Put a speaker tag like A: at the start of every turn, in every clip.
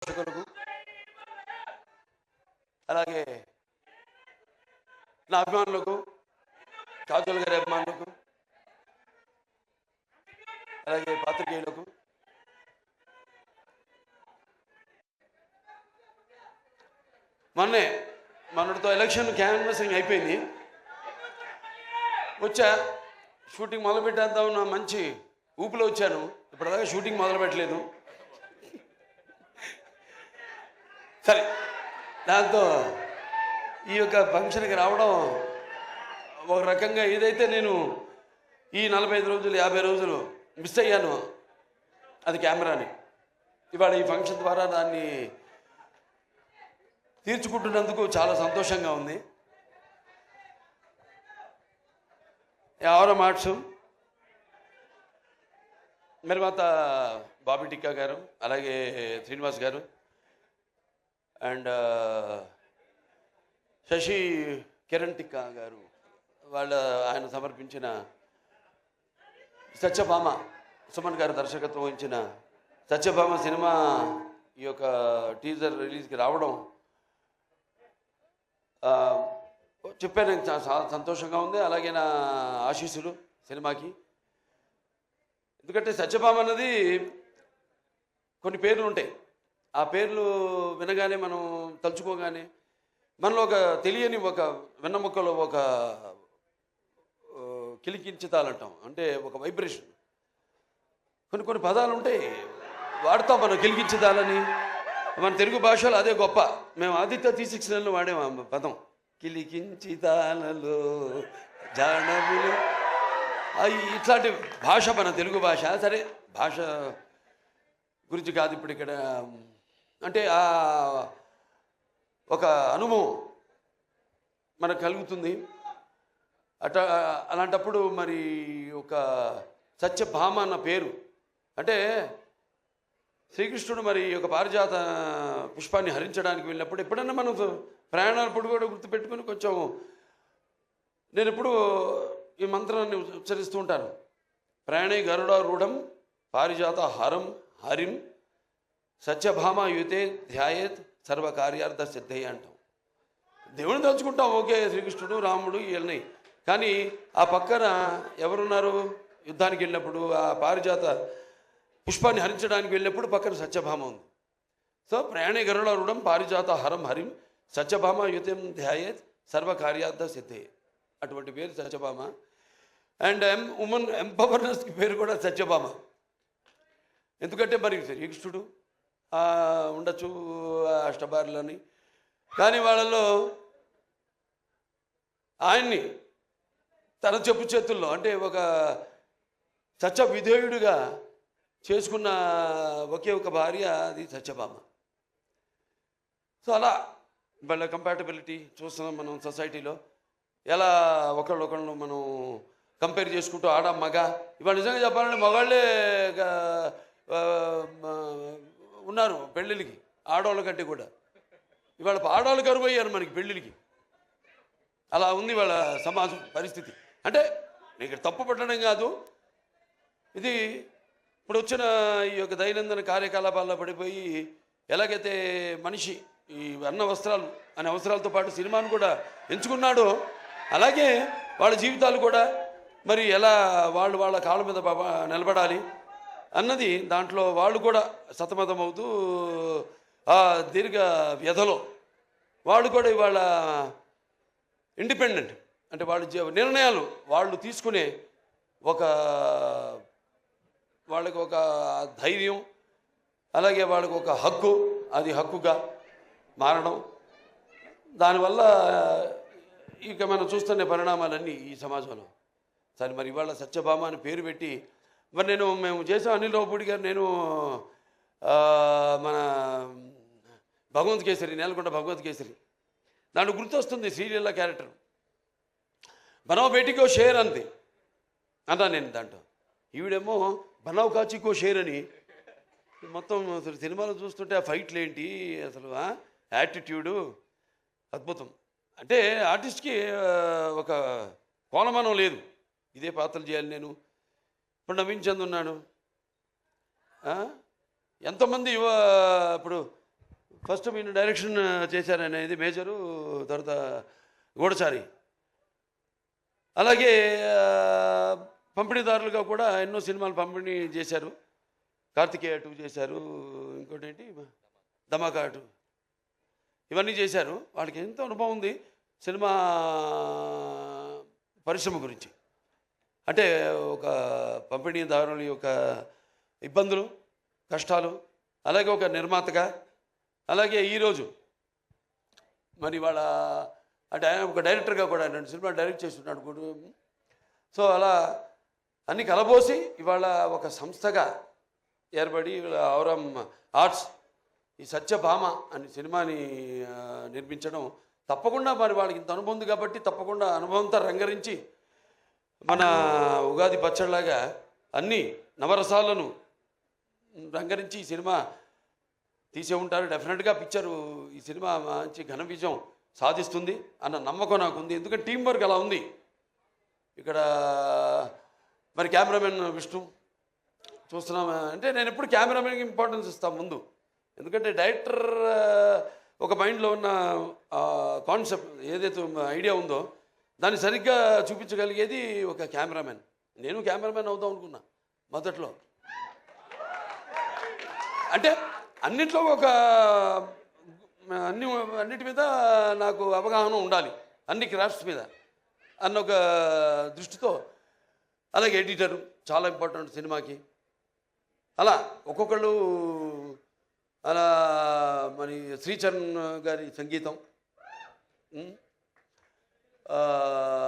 A: పోషకులకు, అలాగే నా అభిమానులకు, కాజల్ గారి అభిమానులకు, అలాగే పాత్రికేయులకు, మొన్నటితో ఎలక్షన్ క్యాన్వసింగ్ అయిపోయింది. వచ్చా షూటింగ్ మొదలు పెట్టేద్దాం మంచి ఊపిలో వచ్చాను. ఇప్పటిదాకా షూటింగ్ మొదలు పెట్టలేదు. సరే, దాంతో ఈ యొక్క ఫంక్షన్కి రావడం ఒక రకంగా ఏదైతే నేను ఈ 45 రోజులు 50 రోజులు మిస్ అయ్యాను అది కెమెరాని, ఇవాళ ఈ ఫంక్షన్ ద్వారా దాన్ని తీర్చుకుంటున్నందుకు చాలా సంతోషంగా ఉంది. ఎవరో మార్చు నిర్మాత బాబీ టిక్కా గారు, అలాగే శ్రీనివాస్ గారు అండ్ శశి కిరణ్ టిక్కా గారు, ఆయన సమర్పించిన సత్యభామ, సుమన్ గారు దర్శకత్వం వహించిన సత్యభామ సినిమా ఈ యొక్క టీజర్ రిలీజ్కి రావడం చెప్పాను, చాలా సంతోషంగా ఉంది. అలాగే నా ఆశీస్సులు సినిమాకి. ఎందుకంటే సత్యభామ అన్నది కొన్ని పేర్లు ఉంటాయి, ఆ పేర్లు వినగానే మనం తలుచుకోగానే మనలో ఒక తెలియని ఒక వెన్నముక్కలో ఒక కిలికించుతాలంటాం, అంటే ఒక వైబ్రేషన్. కొన్ని పదాలు ఉంటాయి వాడతాం మనం, కిలికించుతాలని. మన తెలుగు భాషలో అదే గొప్ప. మేము ఆదిత్య 369లో వాడేము ఆ పదం, కిలికించితాలలో జానవులు. ఇట్లాంటి భాష మన తెలుగు భాష. సరే, భాష గురించి కాదు ఇప్పుడు ఇక్కడ. అంటే ఒక అనుభవం మనకు కలుగుతుంది. అలాంటప్పుడు మరి ఒక సత్యభామ అన్న పేరు, అంటే శ్రీకృష్ణుడు మరి ఒక పారిజాత పుష్పాన్ని హరించడానికి వెళ్ళినప్పుడు ఎప్పుడన్నా మనం ప్రయాణాలప్పుడు కూడా గుర్తుపెట్టుకుని కొంచెం, నేను ఎప్పుడు ఈ మంత్రాన్ని ఉచ్చరిస్తూ ఉంటాను. ప్రయాణే గరుడారూఢం పారిజాత హరం హరిం సత్యభామ యుతే ధ్యాయేత్ సర్వకార్యార్థ సిద్ధయ్య అంటాం. దేవుని తలుచుకుంటాం, ఓకే, శ్రీకృష్ణుడు రాముడు వీళ్ళని. కానీ ఆ పక్కన ఎవరున్నారు? యుద్ధానికి వెళ్ళినప్పుడు ఆ పారిజాత పుష్పాన్ని హరించడానికి వెళ్ళినప్పుడు పక్కన సత్యభామ ఉంది. సో ప్రయాణే గరుడారూఢం పారిజాత హరం హరిం సత్యభామ యుతం ధ్యాయేత్ సర్వకార్యార్థ సిద్ధే. అటువంటి పేరు సత్యభామ. అండ్ ఉమెన్ ఎంపవర్నెస్కి పేరు కూడా సత్యభామ. ఎందుకంటే మరి శ్రీకృష్ణుడు ఉండొచ్చు అష్టభార్యలని, కానీ వాళ్ళలో ఆయన్ని తన చెప్పు చేతుల్లో, అంటే ఒక సత్య విధేయుడిగా చేసుకున్న ఒకే ఒక భార్య, అది సత్యభామ. సో అలా వాళ్ళ కంపాటబిలిటీ చూస్తున్నాం మనం సొసైటీలో. ఎలా ఒకళ్ళొకళ్ళు మనం కంపేర్ చేసుకుంటూ ఆడ మగ. ఇవాళ నిజంగా చెప్పాలంటే మగాళ్ళే ఉన్నారు పెళ్ళిళ్ళకి ఆడవాళ్ళ కంటే కూడా. ఇవాళ ఆడవాళ్ళు కరువు అయ్యారు మనకి పెళ్ళిళ్ళకి. అలా ఉంది వాళ్ళ సమాజం పరిస్థితి. అంటే ఇక్కడ తప్పు పట్టడం కాదు, ఇది ఇప్పుడు వచ్చిన ఈ యొక్క దైనందిన కార్యకలాపాల్లో పడిపోయి ఎలాగైతే మనిషి ఈ అన్న వస్త్రాలు అనే అవసరాలతో పాటు సినిమాను కూడా ఎంచుకున్నాడో, అలాగే వాళ్ళ జీవితాలు కూడా మరి ఎలా వాళ్ళ కాళ్ళ మీద నిలబడాలి అన్నది దాంట్లో వాళ్ళు కూడా సతమతం అవుతూ ఆ దీర్ఘ వ్యధలో వాళ్ళు కూడా ఇవాళ ఇండిపెండెంట్, అంటే వాళ్ళ నిర్ణయాలు వాళ్ళు తీసుకునే వాళ్ళకి ఒక ధైర్యం, అలాగే వాళ్ళకి ఒక హక్కు, అది హక్కుగా మారడం. దానివల్ల ఇక మనం చూస్తున్న పరిణామాలన్నీ ఈ సమాజంలో. సరే, మరి ఇవాళ సత్యభామ అని పేరు పెట్టి మరి మేము చేసాం. అనిల్ రావుపూడి గారు, నేను మన భగవంత్ కేసరి, నేలకొండ భగవంత్ కేసరి, దాంట్లో గుర్తొస్తుంది సీరియల్లో క్యారెక్టర్ బనావ్ బేటీకో షేర్ అంది అన్నా నేను. దాంట్లో ఈవిడేమో బనావ్ కాచికో షేర్ అని. మొత్తం అసలు సినిమాలో చూస్తుంటే ఆ ఫైట్లు ఏంటి అసలు, యాటిట్యూడు అద్భుతం. అంటే ఆర్టిస్ట్కి ఒక కోణమానం లేదు, ఇదే పాత్రలు చేయాలి నేను. ఇప్పుడు నవీన్ చంద్ ఉన్నాడు, ఎంతోమంది ఇప్పుడు ఫస్ట్ మీరు డైరెక్షన్ చేశారనేది మేజరు, తర్వాత గూఢచారి. అలాగే పంపిణీదారులుగా కూడా ఎన్నో సినిమాలు పంపిణీ చేశారు. కార్తికేయ 2 చేశారు, ఇంకోటి ఏంటి ధమాకా 2, ఇవన్నీ చేశారు. వాళ్ళకి ఎంతో అనుభవం ఉంది సినిమా పరిశ్రమ గురించి. అంటే ఒక పంపిణీదారుల యొక్క ఇబ్బందులు, కష్టాలు, అలాగే ఒక నిర్మాతగా, అలాగే ఈరోజు మరి వాళ్ళ అంటే ఆయన ఒక డైరెక్టర్గా కూడా 2 సినిమా డైరెక్ట్ చేస్తున్నాడు కూడా. సో అలా అన్ని కలబోసి ఇవాళ ఒక సంస్థగా ఏర్పడి ఔరం ఆర్ట్స్ ఈ సత్యభామ అనే సినిమాని నిర్మించడం తప్పకుండా మరి వాళ్ళకి ఇంత అనుభవం ఉంది కాబట్టి తప్పకుండా అనుభవంతో రంగరించి మన ఉగాది పచ్చడిలాగా అన్ని నవరసాలను రంగరించి ఈ సినిమా తీసే ఉంటారు. డెఫినెట్గా పిక్చరు ఈ సినిమా మంచి ఘన విజయం సాధిస్తుంది అన్న నమ్మకం నాకు ఉంది. ఎందుకంటే టీం వర్క్ అలా ఉంది. ఇక్కడ మరి కెమెరామెన్ విష్ణు చూస్తున్నాం అంటే నేను ఎప్పుడు కెమెరామెన్కి ఇంపార్టెన్స్ ఇస్తాను ముందు. ఎందుకంటే డైరెక్టర్ ఒక మైండ్లో ఉన్న కాన్సెప్ట్ ఏదైతే ఐడియా ఉందో దాన్ని సరిగ్గా చూపించగలిగేది ఒక కెమెరామెన్. నేను కెమెరామెన్ అవుదాం అనుకున్నా మొదట్లో. అంటే అన్నిట్లో ఒక అన్నిటి మీద నాకు అవగాహన ఉండాలి, అన్ని క్రాఫ్ట్స్ మీద అన్న ఒక దృష్టితో. అలాగే ఎడిటరు చాలా ఇంపార్టెంట్ సినిమాకి. అలా ఒక్కొక్కళ్ళు అలా మరి శ్రీచరణ్ గారి సంగీతం,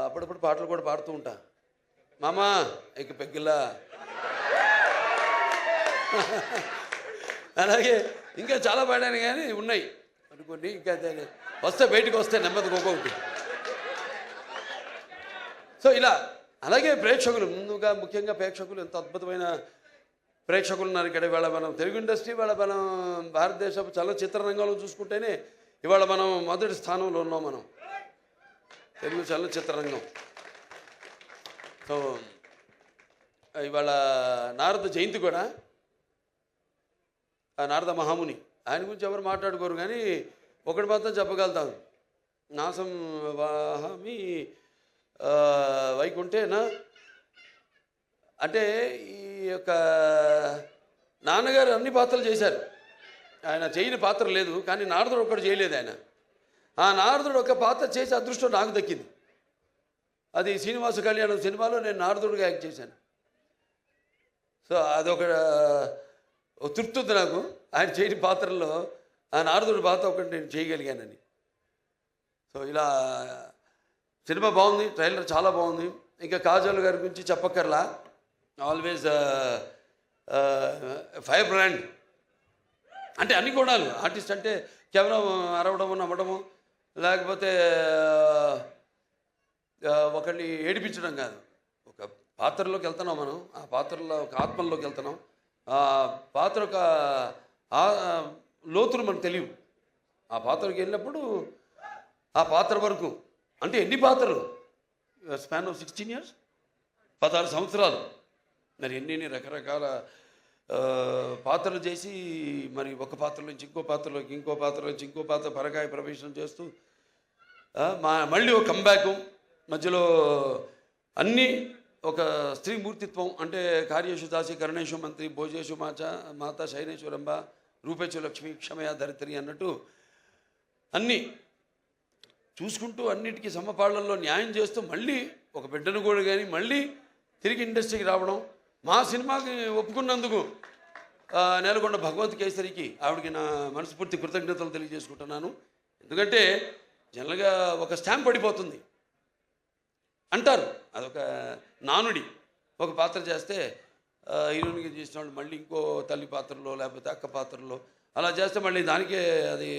A: అప్పుడప్పుడు పాటలు కూడా పాడుతూ ఉంటా. మామా ఇక పెగ్గిల్లా. అలాగే ఇంకా చాలా పాడాను కానీ ఉన్నాయి అనుకోండి, ఇంకా వస్తే బయటకు వస్తే నెమ్మదిగా ఒక్కొక్కటి. సో ఇలా అలాగే ప్రేక్షకులు ముందుగా ముఖ్యంగా ప్రేక్షకులు ఎంత అద్భుతమైన ప్రేక్షకులు ఉన్నారు ఇక్కడ. ఇవాళ మనం తెలుగు ఇండస్ట్రీ, ఇవాళ మనం భారతదేశ చలనచిత్ర రంగంలో చూసుకుంటేనే ఇవాళ మనం మొదటి స్థానంలో ఉన్నాం మనం తెలుగు చలనచిత్ర రంగం. సో ఇవాళ నారద జయంతి కూడా, నారద మహాముని, ఆయన గురించి ఎవరు మాట్లాడుకోరు కానీ ఒకటి మాత్రం చెప్పగలుగుతాను, నాసం వాహమి వైకుంఠేనా. అంటే ఈ యొక్క నాన్నగారు అన్ని పాత్రలు చేశారు, ఆయన చేయని పాత్ర లేదు. కానీ నారదుడు ఒక్కడు చేయలేదు ఆయన. ఆ నారదుడు ఒక పాత్ర చేసే అదృష్టం నాకు దక్కింది. అది శ్రీనివాస కళ్యాణం సినిమాలో నేను నారదుడిగా యాక్ట్ చేశాను. సో అదొక తృప్తి ఉంది నాకు, ఆయన చేయని పాత్రల్లో ఆ నారదుడి పాత్ర ఒకటి నేను చేయగలిగానని. సో ఇలా సినిమా బాగుంది, ట్రైలర్ చాలా బాగుంది. ఇంకా కాజల్ గారి గురించి చెప్పక్కర్లా, ఆల్వేజ్ ఫైర్ బ్రాండ్. అంటే అన్ని గుణాలు, ఆర్టిస్ట్ అంటే కేవలం అరవడము నమ్మడము లేకపోతే ఒకరిని ఏడిపించడం కాదు. ఒక పాత్రలోకి వెళ్తున్నాం మనం, ఆ పాత్రలో ఒక ఆత్మల్లోకి వెళ్తున్నాం. ఆ పాత్ర ఒక లోతులు మనకు తెలియవు. ఆ పాత్రకి వెళ్ళినప్పుడు ఆ పాత్ర వరకు అంటే ఎన్ని పాత్రలు, స్పాన్ ఆఫ్ 16 years, 16 సంవత్సరాలు, మరి ఎన్ని రకరకాల పాత్రలు చేసి మరి ఒక పాత్ర నుంచి ఇంకో పాత్రలోకి, ఇంకో పాత్ర నుంచి ఇంకో పాత్ర పరకాయ ప్రవేశం చేస్తూ మళ్ళీ ఒక కంబ్యాక్ మధ్యలో అన్నీ ఒక స్త్రీ మూర్తిత్వం. అంటే కార్యేషు దాసి కరుణేషు మంత్రి భోజేషు మాత శైనేశ్వరంబ రూపేచు లక్ష్మి క్షమయ ధరిత్రి అన్నట్టు అన్నీ చూసుకుంటూ అన్నిటికీ సమపాళ్లలో న్యాయం చేస్తూ మళ్ళీ ఒక బిడ్డను కూడా కానీ మళ్ళీ తిరిగి ఇండస్ట్రీకి రావడం. మా సినిమాకి ఒప్పుకున్నందుకు నేలకొండ భగవంత్ కేసరికి ఆవిడకి నా మనస్ఫూర్తి కృతజ్ఞతలు తెలియజేసుకుంటున్నాను. ఎందుకంటే జనరల్గా ఒక స్టాంప్ పడిపోతుంది అంటారు, అదొక నానుడి. ఒక పాత్ర చేస్తే హీరోయిన్గా చేసిన వాళ్ళు మళ్ళీ ఇంకో తల్లి పాత్రలో లేకపోతే అక్క పాత్రలో అలా చేస్తే మళ్ళీ దానికే అది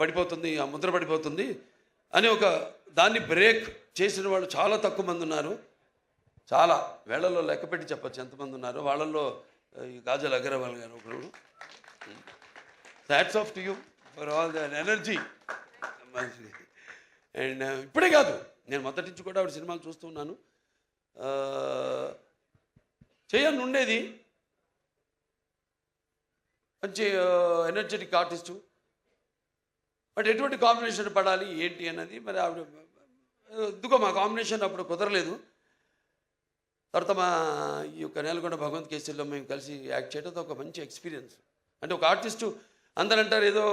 A: పడిపోతుంది, ఆ ముద్ర పడిపోతుంది అని ఒక దాన్ని బ్రేక్ చేసిన వాళ్ళు చాలా తక్కువ మంది ఉన్నారు. చాలా వేళల్లో లెక్కపెట్టి చెప్పచ్చు ఎంతమంది ఉన్నారు. వాళ్ళల్లో ఈ కాజల్ అగర్వాల్ గారు ఒకరు. Hats off to you for all the energy. And ఇప్పుడే కాదు, నేను మొదటి నుంచి కూడా ఆవిడ సినిమాలు చూస్తూ ఉన్నాను. చేయాలని ఉండేది, మంచి ఎనర్జెటిక్ ఆర్టిస్టు, బట్ ఎటువంటి కాంబినేషన్ పడాలి ఏంటి అన్నది మరి ఆవిడ ఎందుకో మా కాంబినేషన్ అప్పుడు కుదరలేదు. తర్వాత మా ఈ యొక్క నేలకొండ భగవంత్ కేసరిలో మేము కలిసి యాక్ట్ చేయడం ఒక మంచి ఎక్స్పీరియన్స్. అంటే ఒక ఆర్టిస్టు అందరూ అంటారు ఏదో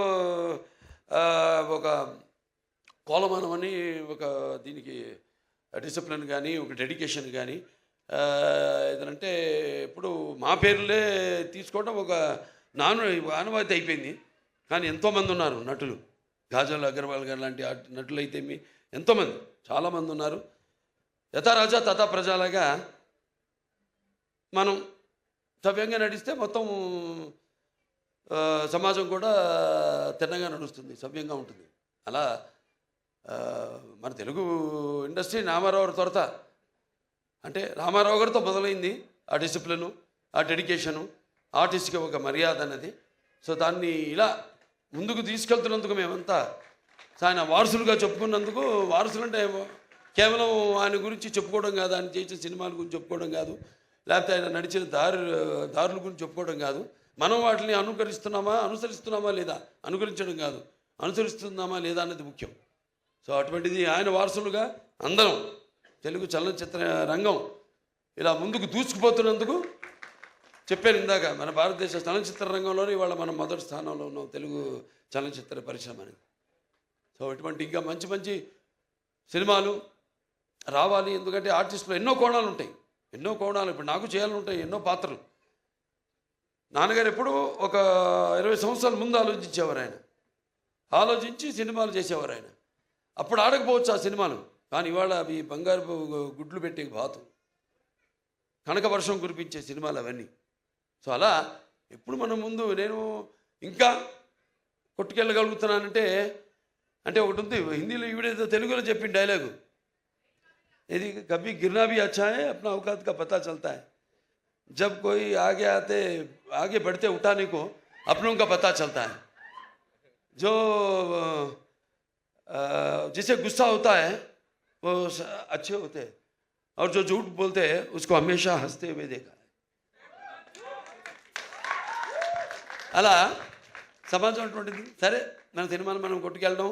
A: ఒక కోలమానం అని ఒక దీనికి డిసిప్లిన్ కానీ ఒక డెడికేషన్ కానీ ఏదంటే ఇప్పుడు మా పేర్లే తీసుకోవడం ఒక ఆనవాయితీ అయిపోయింది. కానీ ఎంతోమంది ఉన్నారు నటులు, కాజల్ అగర్వాల్ గారు లాంటి నటులు అయితే ఎంతోమంది చాలామంది ఉన్నారు. యథా రాజా తథా ప్రజలాగా మనం సవ్యంగా నడిస్తే మొత్తం సమాజం కూడా తిన్నగా నడుస్తుంది, సవ్యంగా ఉంటుంది. అలా మన తెలుగు ఇండస్ట్రీ రామారావు త్వరత అంటే రామారావు గారితో మొదలైంది ఆ డిసిప్లిను, ఆ డెడికేషను, ఆర్టిస్ట్కి ఒక మర్యాద అన్నది. సో దాన్ని ఇలా ముందుకు తీసుకెళ్తున్నందుకు మేమంతా ఆయన వారసులుగా చెప్పుకున్నందుకు, వారసులు అంటే కేవలం ఆయన గురించి చెప్పుకోవడం కాదు, ఆయన చేసిన సినిమాల గురించి చెప్పుకోవడం కాదు, లేకపోతే ఆయన నడిచిన దారుల గురించి చెప్పుకోవడం కాదు. మనం వాటిని అనుసరిస్తున్నామా లేదా, అనుకరించడం కాదు, అనుసరిస్తున్నామా లేదా అన్నది ముఖ్యం. సో అటువంటిది ఆయన వారసులుగా అందరం తెలుగు చలనచిత్ర రంగం ఇలా ముందుకు దూసుకుపోతున్నందుకు చెప్పాను ఇందాక, మన భారతదేశ చలనచిత్ర రంగంలోనే ఇవాళ మనం మొదటి స్థానంలో ఉన్నాం తెలుగు చలనచిత్ర పరిశ్రమ అనేది. సో ఇటువంటి ఇంకా మంచి మంచి సినిమాలు రావాలి. ఎందుకంటే ఆర్టిస్టులో ఎన్నో కోణాలు ఉంటాయి, ఎన్నో కోణాలు. ఇప్పుడు నాకు చేయాలని ఉంటాయి ఎన్నో పాత్రలు. నాన్నగారు ఎప్పుడు ఒక 20 సంవత్సరాల ముందు ఆలోచించేవారు ఆయన, ఆలోచించి సినిమాలు చేసేవారు ఆయన. అప్పుడు ఆడకపోవచ్చు ఆ సినిమాలు, కానీ ఇవాళ అవి బంగారు గుడ్లు పెట్టే బాతు, కనక వర్షం కురిపించే సినిమాలు అవన్నీ. సో అలా ఎప్పుడు మనం ముందు నేను ఇంకా కొట్టుకెళ్ళగలుగుతున్నానంటే అంటే ఒకటి ఉంది హిందీలో, ఈవిడేదో తెలుగులో చెప్పిన డైలాగు, ఇది కభీ గిర్నా భీ అచ్చా హై అప్నా औकात का पता चलता है, जब कोई आगे बढ़ते उठाने को अपनों का पता चलता है, जो जिसे गुस्सा होता है वो अच्छे होते हैं और जो झूठ बोलते हैं उसको हमेशा हंसते हुए देखा है. అలా సమాజం అటువంటిది. సరే మన సినిమాలు మనం కొట్టుకెళ్ళడం,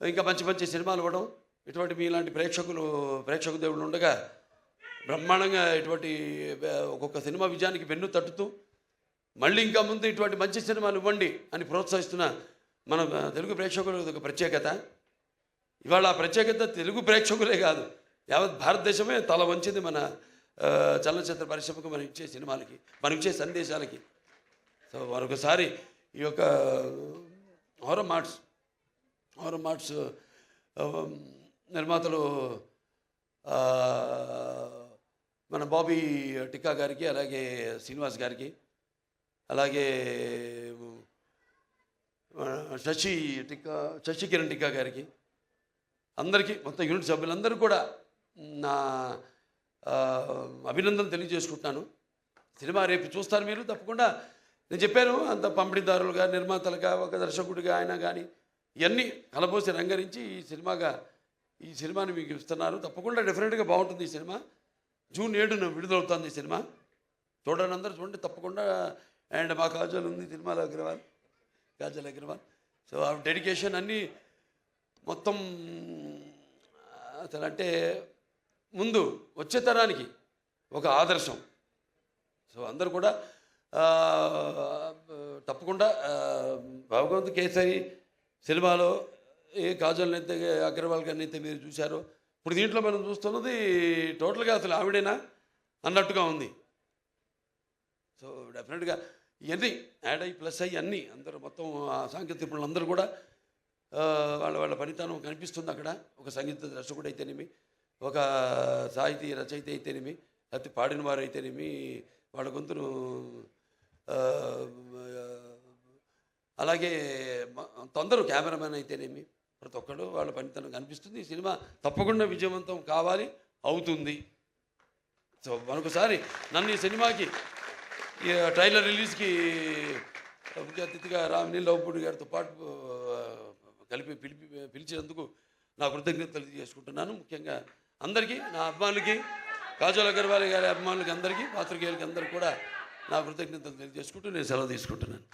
A: ఇంకా మంచి మంచి సినిమాలు ఇవ్వడం, ఇటువంటి మీలాంటి ప్రేక్షక దేవుళ్ళు ఉండగా బ్రహ్మాండంగా ఇటువంటి ఒక్కొక్క సినిమా విజయానికి వెన్ను తట్టుతూ మళ్ళీ ఇంకా ముందు ఇటువంటి మంచి సినిమాలు ఇవ్వండి అని ప్రోత్సహిస్తున్న మన తెలుగు ప్రేక్షకులు ఒక ప్రత్యేకత. ఇవాళ ఆ ప్రత్యేకత తెలుగు ప్రేక్షకులే కాదు, యావత్ భారతదేశమే తల వంచింది మన చలనచిత్ర పరిశ్రమకు, మనం ఇచ్చే సినిమాలకి, మనం ఇచ్చే సందేశాలకి. సో మరొకసారి ఈ యొక్క ఔరం మార్ట్స్ నిర్మాతలు మన బాబీ టిక్కా గారికి, అలాగే శ్రీనివాస్ గారికి, అలాగే శశి కిరణ్ టిక్కా గారికి, అందరికీ మొత్తం యూనిట్ సభ్యులందరూ కూడా నా అభినందన తెలియజేసుకుంటున్నాను. సినిమా రేపు చూస్తారు మీరు తప్పకుండా. నేను చెప్పాను అంత పంపిణీదారులుగా, నిర్మాతలుగా, ఒక దర్శకుడిగా ఆయన కానీ ఇవన్నీ కలబోసి రంగరించి ఈ సినిమాని మీకు ఇస్తున్నారు. తప్పకుండా డెఫినెట్గా బాగుంటుంది ఈ సినిమా. జూన్ 7న విడుదలవుతుంది ఈ సినిమా. చూడండి, అందరూ చూడండి తప్పకుండా. అండ్ మా కాజల్ ఉంది సినిమాలో, కాజల్ అగర్వాల్. సో ఆ డెడికేషన్ అన్నీ మొత్తం అసలు అంటే ముందు వచ్చే తరానికి ఒక ఆదర్శం. సో అందరూ కూడా తప్పకుండా భగవంత్ కేసరి సినిమాలో ఏ కాజల్ అయితే అగర్వాల్ గారిని అయితే మీరు చూశారో, ఇప్పుడు దీంట్లో మనం చూస్తున్నది టోటల్గా అసలు ఆవిడేనా అన్నట్టుగా ఉంది. సో డెఫినెట్గా ఇవన్నీ యాడ్ అయ్యి ప్లస్ అయ్యి అన్నీ అందరూ మొత్తం సాంకేతిక నిపుణులు అందరూ కూడా వాళ్ళ పనితనం కనిపిస్తుంది అక్కడ. ఒక సంగీత దర్శకుడు అయితేనేమి, ఒక సాహితీ రచయిత అయితేనేమి, లేకపోతే పాడిన వారు అయితేనేమి, వాళ్ళ గొంతును అలాగే అందరూ కెమెరామెన్ అయితేనేమి, ప్రతి ఒక్కరు వాళ్ళ పనితనం కనిపిస్తుంది. ఈ సినిమా తప్పకుండా విజయవంతం కావాలి, అవుతుంది. సో మరొకసారి నన్ను ఈ సినిమాకి ఈ ట్రైలర్ రిలీజ్కి ముఖ్య అతిథిగా నీలవపూడి గారితో పాటు కలిపి పిలిచినందుకు నా కృతజ్ఞతలు తెలియజేసుకుంటున్నాను. ముఖ్యంగా అందరికీ, నా అభిమానులకి, కాజల్ అగర్వాల్ గారి అభిమానులకి అందరికీ, పాత్రికేయులకి అందరికీ కూడా నా కృతజ్ఞతలు తెలియజేసుకుంటూ నేను సెలవు తీసుకుంటున్నాను.